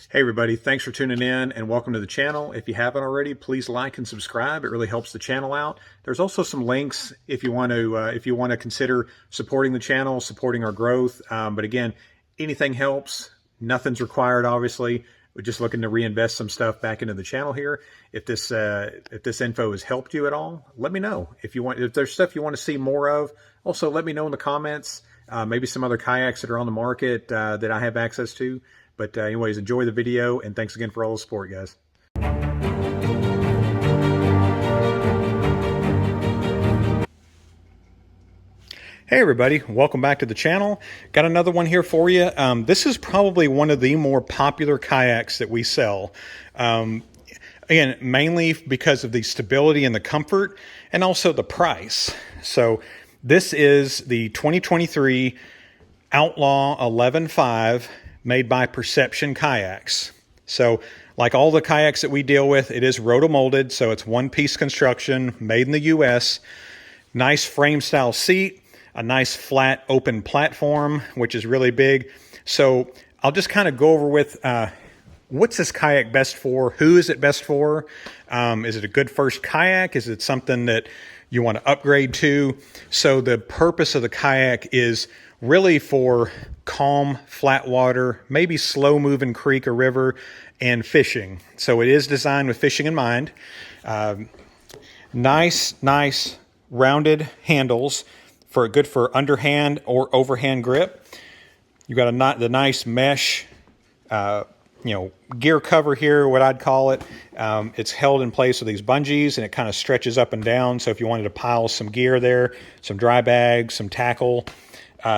Hey everybody, thanks for tuning in and welcome to the channel. If you haven't already, please like and subscribe. It really helps the channel out. There's also some links if you want to consider supporting the channel, supporting our growth. But again, anything helps. Nothing's required, obviously. We're just looking to reinvest some stuff back into the channel here. If this info has helped you at all, let me know. If there's stuff you want to see more of, also let me know in the comments. Maybe some other kayaks that are on the market that I have access to. But anyways, enjoy the video, and thanks again for all the support, guys. Hey everybody, welcome back to the channel. Got another one here for you. This is probably one of the more popular kayaks that we sell. Again, mainly because of the stability and the comfort, and also the price. So this is the 2023 Outlaw 11.5 made by Perception Kayaks. So like all the kayaks that we deal with, it is rotomolded, so it's one-piece construction, made in the US. Nice frame style seat, a nice flat open platform, which is really big. So I'll just kind of go over with what's this kayak best for? Who is it best for? Is it a good first kayak? Is it something that you want to upgrade to? So the purpose of the kayak is really for calm, flat water, maybe slow moving creek or river, and fishing. So it is designed with fishing in mind. Nice rounded handles good for underhand or overhand grip. You got the nice mesh, gear cover here, what I'd call it. It's held in place with these bungees, and it kind of stretches up and down. So if you wanted to pile some gear there, some dry bags, some tackle.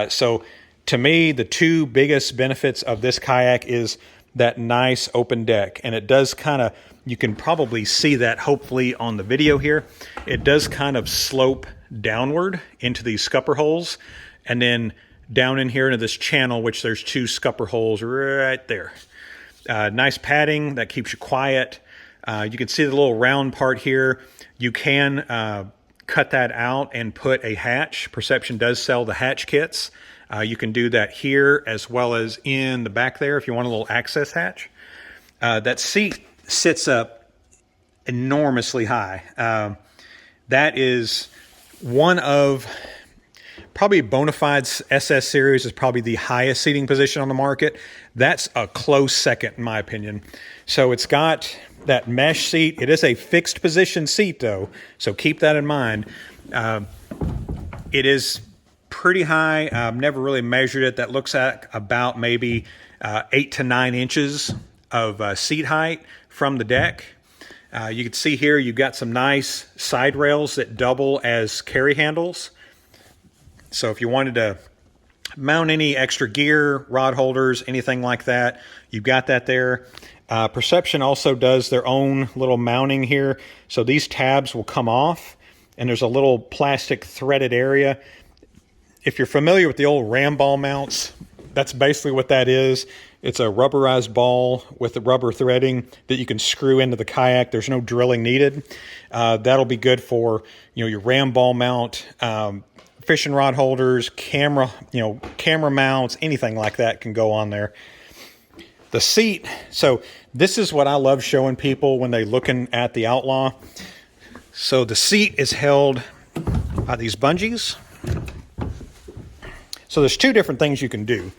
So to me, the two biggest benefits of this kayak is that nice open deck. And it does kind of, you can probably see that hopefully on the video here. It does kind of slope downward into these scupper holes, and then down in here into this channel, which there's two scupper holes right there. Nice padding that keeps you quiet. You can see the little round part here. You can cut that out and put a hatch. Perception does sell the hatch kits. You can do that here as well as in the back there if you want a little access hatch. That seat sits up enormously high. That is one of probably Bonafide's SS series is probably the highest seating position on the market. That's a close second in my opinion. So it's got that mesh seat. It is a fixed position seat though, so keep that in mind. It is pretty high. I've never really measured it. That looks at about maybe 8 to 9 inches of seat height from the deck. You can see here you've got some nice side rails that double as carry handles. So if you wanted to mount any extra gear, rod holders, anything like that, you've got that there. Perception also does their own little mounting here. So these tabs will come off, and there's a little plastic threaded area. If you're familiar with the old ram ball mounts, that's basically what that is. It's a rubberized ball with the rubber threading that you can screw into the kayak. There's no drilling needed. That'll be good for your ram ball mount, fishing rod holders, camera mounts, anything like that can go on there. The seat, so this is what I love showing people when they're looking at the Outlaw. So the seat is held by these bungees. So there's two different things you can do.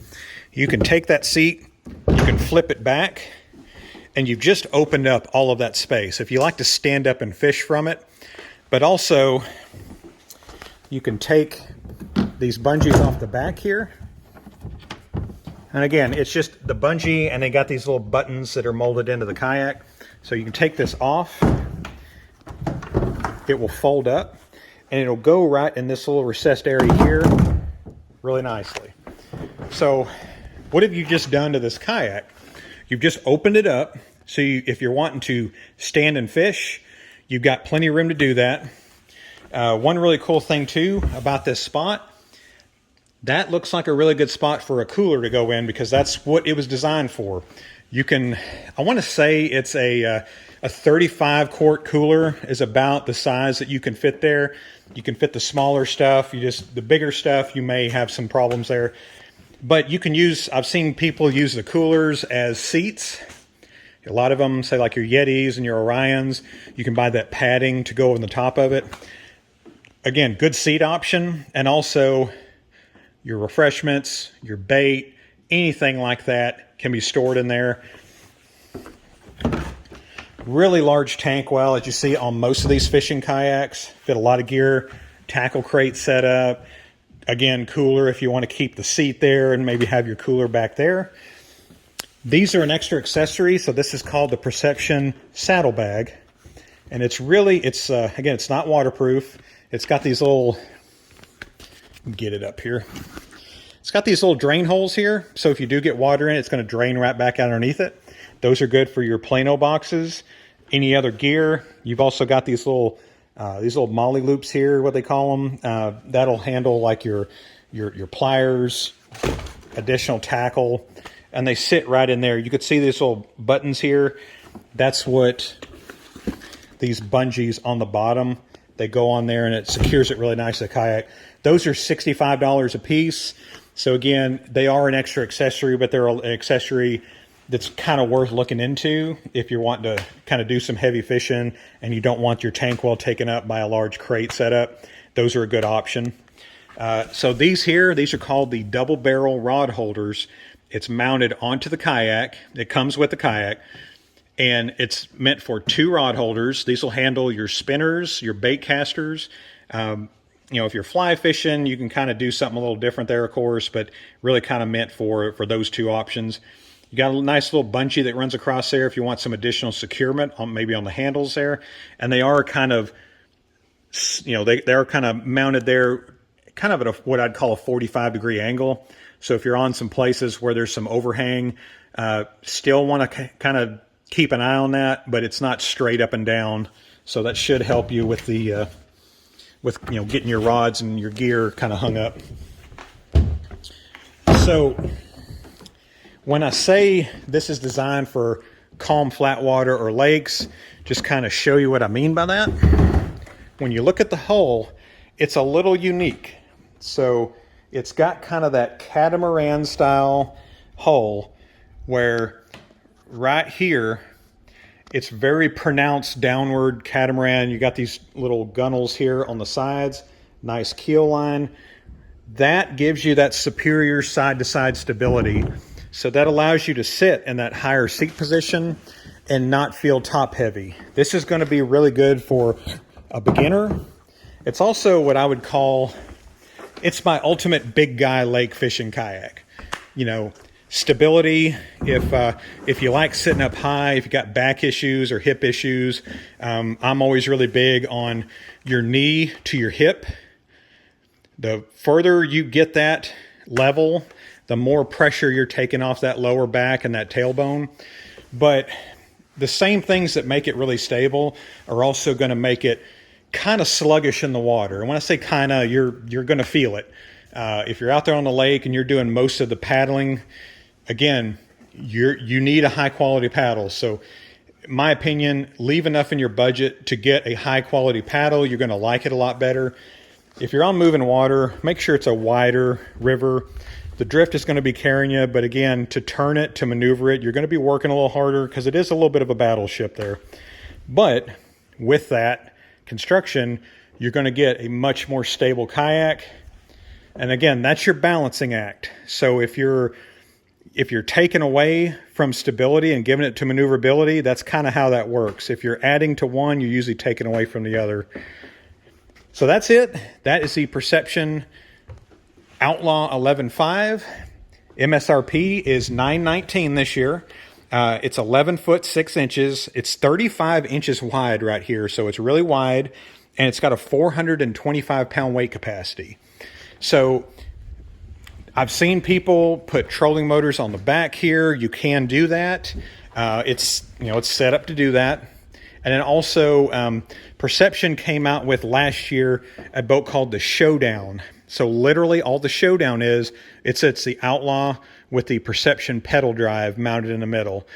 You can take that seat, you can flip it back, and you've just opened up all of that space. If you like to stand up and fish from it, but also you can take these bungees off the back here. And again, it's just the bungee, and they got these little buttons that are molded into the kayak. So you can take this off, it will fold up, and it'll go right in this little recessed area here really nicely. So what have you just done to this kayak? You've just opened it up. So if you're wanting to stand and fish, you've got plenty of room to do that. One really cool thing too about this spot, that looks like a really good spot for a cooler to go in, because that's what it was designed for. You can, I want to say it's a 35 quart cooler is about the size that you can fit there. You can fit the smaller stuff. The bigger stuff, you may have some problems there. But you can use, I've seen people use the coolers as seats. A lot of them, say like your Yetis and your Orions, you can buy that padding to go on the top of it. Again, good seat option, and also your refreshments, your bait, anything like that can be stored in there. Really large tank well, as you see on most of these fishing kayaks. Fit a lot of gear, tackle crate set up. Again, cooler if you want to keep the seat there and maybe have your cooler back there. These are an extra accessory, so this is called the Perception saddlebag. And it's really, again, it's not waterproof. It's got these little, get it up here. It's got these little drain holes here, so if you do get water in it, it's going to drain right back underneath it. Those are good for your Plano boxes. Any other gear, you've also got these little molly loops here, what they call them. That'll handle like your pliers, additional tackle, and they sit right in there. You could see these little buttons here. That's what these bungees on the bottom, they go on there and it secures it really nice to the kayak. Those are $65 a piece. So again, they are an extra accessory, but they're an accessory that's kind of worth looking into if you're wanting to kind of do some heavy fishing and you don't want your tank well taken up by a large crate setup. Those are a good option. So these are called the double barrel rod holders. It's mounted onto the kayak. It comes with the kayak, and it's meant for 2 rod holders. These will handle your spinners, your bait casters. If you're fly fishing, you can kind of do something a little different there, of course, but really kind of meant for those 2 options. You got a nice little bungee that runs across there if you want some additional securement maybe on the handles there. And they are kind of, they are kind of mounted there kind of at what I'd call a 45-degree angle. So if you're on some places where there's some overhang, still want to kind of keep an eye on that, but it's not straight up and down. So that should help you with the getting your rods and your gear kind of hung up. So when I say this is designed for calm flat water or lakes, just kind of show you what I mean by that. When you look at the hull, it's a little unique. So it's got kind of that catamaran style hull where right here, it's very pronounced downward catamaran. You got these little gunnels here on the sides, nice keel line. That gives you that superior side-to-side stability. So that allows you to sit in that higher seat position and not feel top heavy. This is going to be really good for a beginner. It's also what I would call, it's my ultimate big guy lake fishing kayak. Stability, if you like sitting up high, if you got back issues or hip issues, I'm always really big on your knee to your hip. The further you get that level, the more pressure you're taking off that lower back and that tailbone. But the same things that make it really stable are also going to make it kind of sluggish in the water. And when I say kind of, you're going to feel it. If you're out there on the lake and you're doing most of the paddling, again, you need a high quality paddle. So in my opinion, leave enough in your budget to get a high quality paddle. You're going to like it a lot better. If you're on moving water, make sure it's a wider river. The drift is going to be carrying you, but again, to turn it, to maneuver it, you're going to be working a little harder because it is a little bit of a battleship there. But with that construction, you're going to get a much more stable kayak. And again, that's your balancing act. So if you're taking away from stability and giving it to maneuverability, that's kind of how that works. If you're adding to one, you're usually taking away from the other. So that's it. That is the Perception Outlaw 11.5. MSRP is $919 this year. It's 11 foot 6 inches. It's 35 inches wide right here, so it's really wide, and it's got a 425 pound weight capacity. So I've seen people put trolling motors on the back here. You can do that. It's set up to do that. And then also Perception came out with last year a boat called the Showdown. So literally all the Showdown is, it's the Outlaw with the Perception pedal drive mounted in the middle.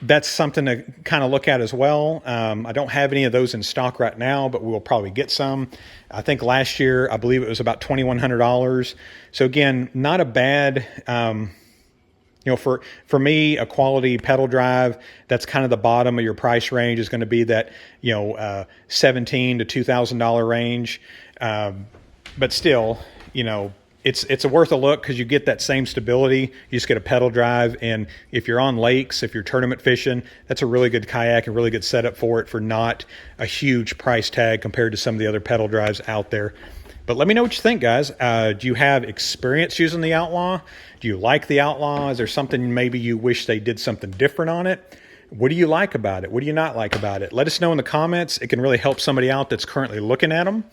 that's something to kind of look at as well. I don't have any of those in stock right now, but we will probably get some. I think last year, I believe it was about $2,100. So again, not a bad, for me, a quality pedal drive, that's kind of the bottom of your price range is going to be that, $1,700 to $2,000 range. But still, it's worth a look because you get that same stability. You just get a pedal drive, and if you're on lakes, if you're tournament fishing, that's a really good kayak and really good setup for it for not a huge price tag compared to some of the other pedal drives out there. But let me know what you think, guys. Do you have experience using the Outlaw? Do you like the Outlaw? Is there something maybe you wish they did something different on it? What do you like about it? What do you not like about it? Let us know in the comments. It can really help somebody out that's currently looking at them.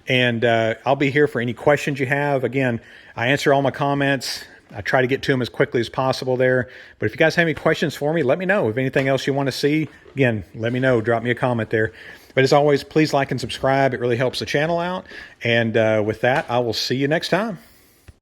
And I'll be here for any questions you have. Again, I answer all my comments. I try to get to them as quickly as possible there. But if you guys have any questions for me, let me know. If anything else you want to see, again, let me know. Drop me a comment there. But as always, please like and subscribe. It really helps the channel out. And with that, I will see you next time.